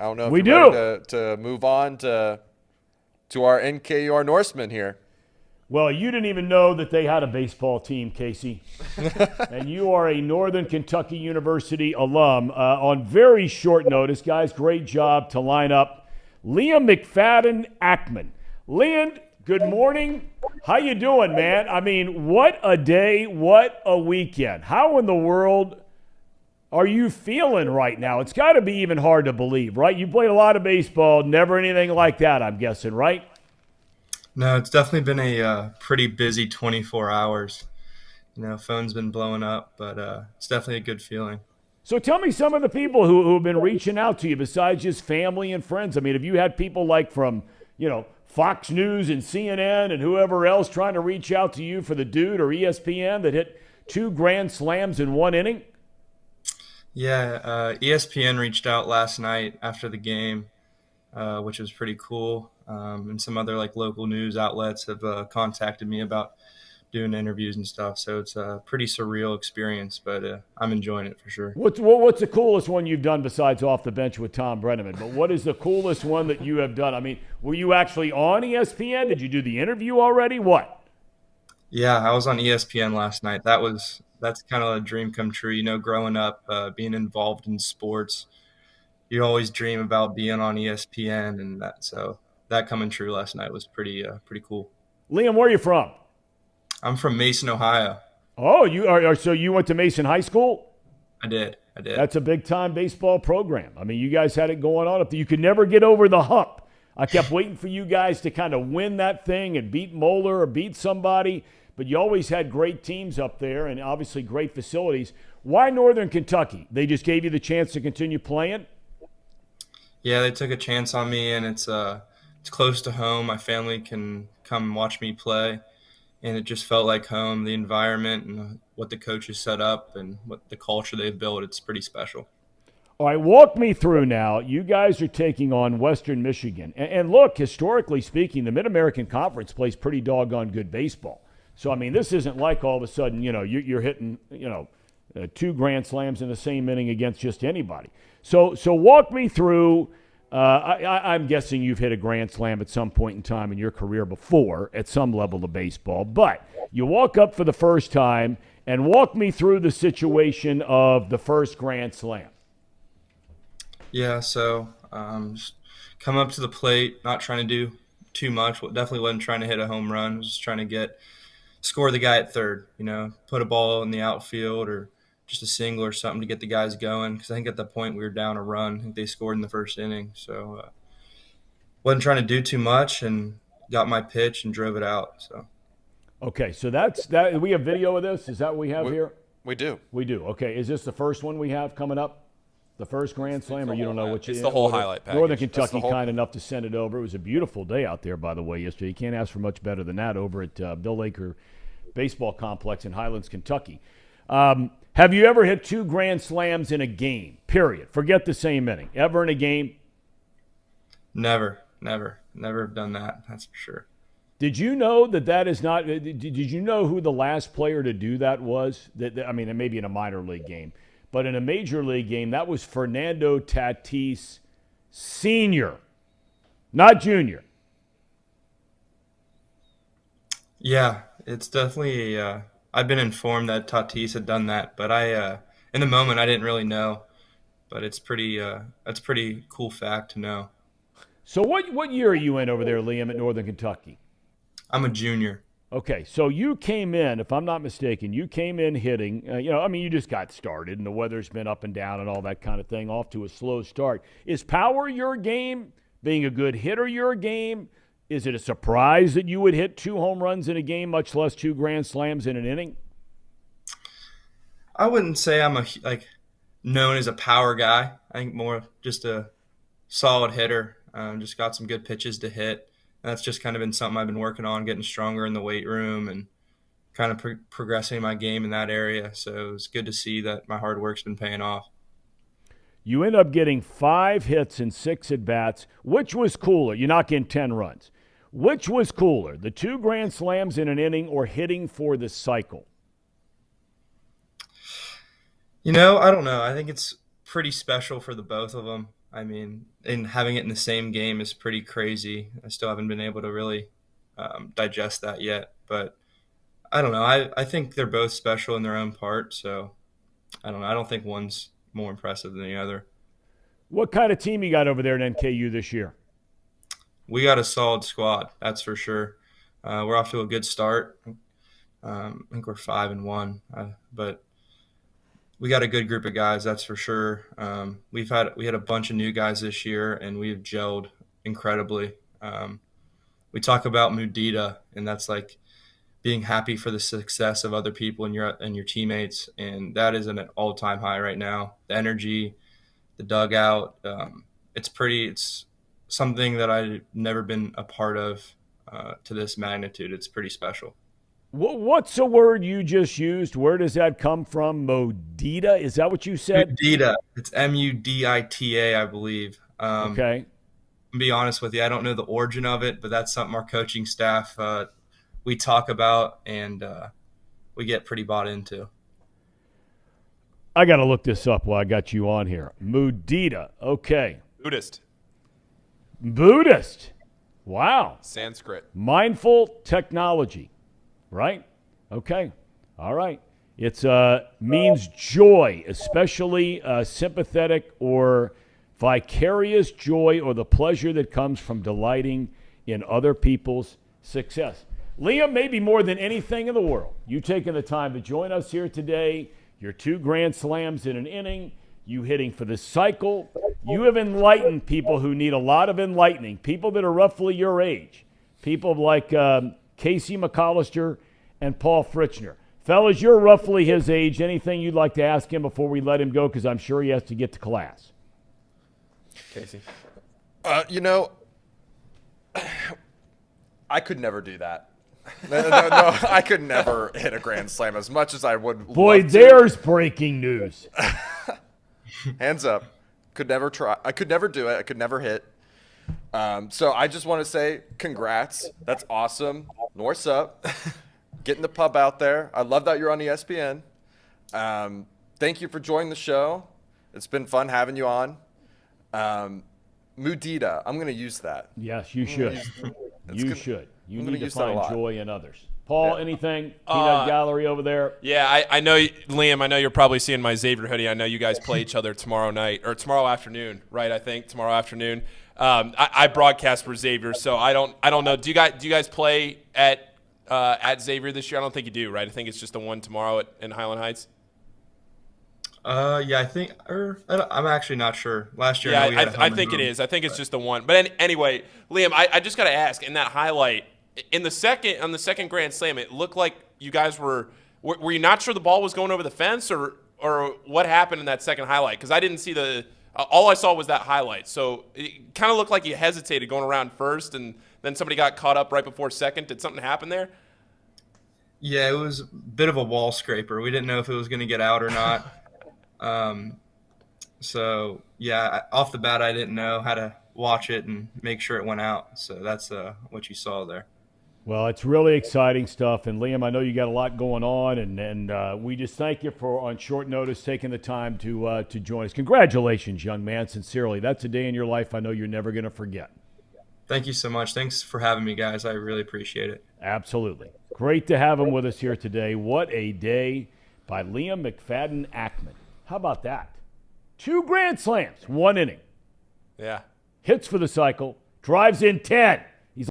I don't know if We you're ready do. to move on to our NKUR Norsemen here. Well, you didn't even know that they had a baseball team, Casey. And you are a Northern Kentucky University alum. On very short notice, guys, great job to line up Liam McFadden-Ackman. Liam, good morning. How you doing, man? I mean, what a day, what a weekend. How in the world are you feeling right now? It's got to be even hard to believe, right? You played a lot of baseball, never anything like that, I'm guessing, right? No, it's definitely been a pretty busy 24 hours. Phone's been blowing up, but it's definitely a good feeling. So tell me some of the people who have been reaching out to you besides just family and friends. I mean, have you had people like from, Fox News and CNN and whoever else trying to reach out to you for the dude or ESPN that hit two grand slams in one inning? Yeah, ESPN reached out last night after the game, which was pretty cool. And some other local news outlets have contacted me about doing interviews and stuff. So it's a pretty surreal experience, but I'm enjoying it for sure. What's the coolest one you've done besides off the bench with Thom Brennaman? But what is the coolest one that you have done? I mean, were you actually on ESPN? Did you do the interview already? What? Yeah, I was on ESPN last night. That's kind of a dream come true. Growing up, being involved in sports, you always dream about being on ESPN, and that coming true last night was pretty cool. Liam, where are you from? I'm from Mason, Ohio. Oh, you are so you went to Mason High School? I did. That's a big time baseball program. I mean, you guys had it going on up there. You could never get over the hump. I kept waiting for you guys to kind of win that thing and beat Moeller or beat somebody, but you always had great teams up there and obviously great facilities. Why Northern Kentucky? They just gave you the chance to continue playing? Yeah, they took a chance on me, and it's close to home. My family can come watch me play, and it just felt like home. The environment and what the coaches set up and what the culture they've built, it's pretty special. All right, walk me through now. You guys are taking on Western Michigan. And look, historically speaking, the Mid-American Conference plays pretty doggone good baseball. So, I mean, this isn't like all of a sudden, you're hitting, two grand slams in the same inning against just anybody. So walk me through. I'm guessing you've hit a grand slam at some point in time in your career before at some level of baseball. But you walk up for the first time and walk me through the situation of the first grand slam. Yeah, so just come up to the plate, not trying to do too much. Definitely wasn't trying to hit a home run. Was just trying to score the guy at third. Put a ball in the outfield or just a single or something to get the guys going. Because I think at that point we were down a run. I think they scored in the first inning. So wasn't trying to do too much and got my pitch and drove it out. So. Okay, so that's that. We have video of this. Is that what we have here? We do. We do. Okay, is this the first one we have coming up? The first grand slam, or you don't know which? It's the whole highlight package. Northern Kentucky kind enough to send it over. It was a beautiful day out there, by the way, yesterday. You can't ask for much better than that over at Bill Laker Baseball Complex in Highlands, Kentucky. Have you ever hit two grand slams in a game, period? Forget the same inning. Ever in a game? Never have done that. That's for sure. Did you know that is not – did you know who the last player to do that was? I mean, maybe in a minor league game. But in a major league game, that was Fernando Tatis Sr., not Jr. Yeah, it's definitely I've been informed that Tatis had done that, but in the moment I didn't really know. But it's that's a pretty cool fact to know. So what year are you in over there, Liam, at Northern Kentucky? I'm a junior. Okay, so you came in, if I'm not mistaken, hitting, you just got started and the weather's been up and down and all that kind of thing, off to a slow start. Is power your game? Being a good hitter your game? Is it a surprise that you would hit two home runs in a game, much less two grand slams in an inning? I wouldn't say I'm known as a power guy. I think more just a solid hitter. Just got some good pitches to hit. That's just kind of been something I've been working on, getting stronger in the weight room and kind of progressing my game in that area. So it's good to see that my hard work's been paying off. You end up getting 5 hits and 6 at-bats. Which was cooler? You're not getting 10 runs. Which was cooler, the 2 grand slams in an inning or hitting for the cycle? I don't know. I think it's pretty special for the both of them. I mean, and having it in the same game is pretty crazy. I still haven't been able to really digest that yet, but I don't know. I think they're both special in their own part, so I don't know. I don't think one's more impressive than the other. What kind of team you got over there at NKU this year? We got a solid squad, that's for sure. We're off to a good start. I think we're 5-1, but we got a good group of guys, that's for sure. We had a bunch of new guys this year, and we've gelled incredibly. We talk about mudita, and that's like being happy for the success of other people and your teammates, and that is an all-time high right now. The energy, the dugout, it's something that I've never been a part of to this magnitude. It's pretty special. What's a word you just used? Where does that come from? Modita? Is that what you said? Mudita. It's Mudita, I believe. Okay. To be honest with you, I don't know the origin of it, but that's something our coaching staff we talk about and we get pretty bought into. I got to look this up while I got you on here. Mudita. Okay. Buddhist. Wow. Sanskrit. Mindful technology. Right? Okay. All right. It means joy, especially sympathetic or vicarious joy or the pleasure that comes from delighting in other people's success. Liam, maybe more than anything in the world, you taking the time to join us here today, your 2 grand slams in an inning, you hitting for the cycle. You have enlightened people who need a lot of enlightening, people that are roughly your age, people like Casey McAllister and Paul Fritzner. Fellas, you're roughly his age. Anything you'd like to ask him before we let him go? Because I'm sure he has to get to class. Casey. I could never do that. No, I could never hit a grand slam as much as I would. Boy, there's breaking news. Hands up. Could never try. I could never do it. I could never hit. So I just want to say congrats. That's awesome. Norse up. Getting the pub out there. I love that you're on ESPN. Thank you for joining the show. It's been fun having you on. Mudita. I'm going to use that. Yes, you should. You should. You need to find joy in others. Paul, Yeah. anything? Peanut Gallery over there? Yeah, I know, Liam, I know you're probably seeing my Xavier hoodie. I know you guys play each other tomorrow night, or tomorrow afternoon, right? I think tomorrow afternoon. I broadcast for Xavier, so I don't know. Do you guys play at Xavier this year? I don't think you do, right? I think it's just the one tomorrow in Highland Heights. Yeah, I think, I'm actually not sure. Last year, yeah, I think it is. I think it's just the one. But anyway, Liam, I just got to ask, in that highlight, on the second grand slam, it looked like you guys were you not sure the ball was going over the fence, or what happened in that second highlight? Because I didn't see all I saw was that highlight. So it kind of looked like you hesitated going around first, and then somebody got caught up right before second. Did something happen there? Yeah, it was a bit of a wall scraper. We didn't know if it was going to get out or not. So yeah, off the bat, I didn't know how to watch it and make sure it went out. So that's what you saw there. Well, it's really exciting stuff. And Liam, I know you got a lot going on, and we just thank you for, on short notice, taking the time to join us. Congratulations, young man. Sincerely, that's a day in your life I know you're never going to forget. Thank you so much. Thanks for having me, guys. I really appreciate it. Absolutely. Great to have him with us here today. What a day by Liam McFadden-Ackman. How about that? 2 grand slams, 1 inning. Yeah. Hits for the cycle, drives in 10.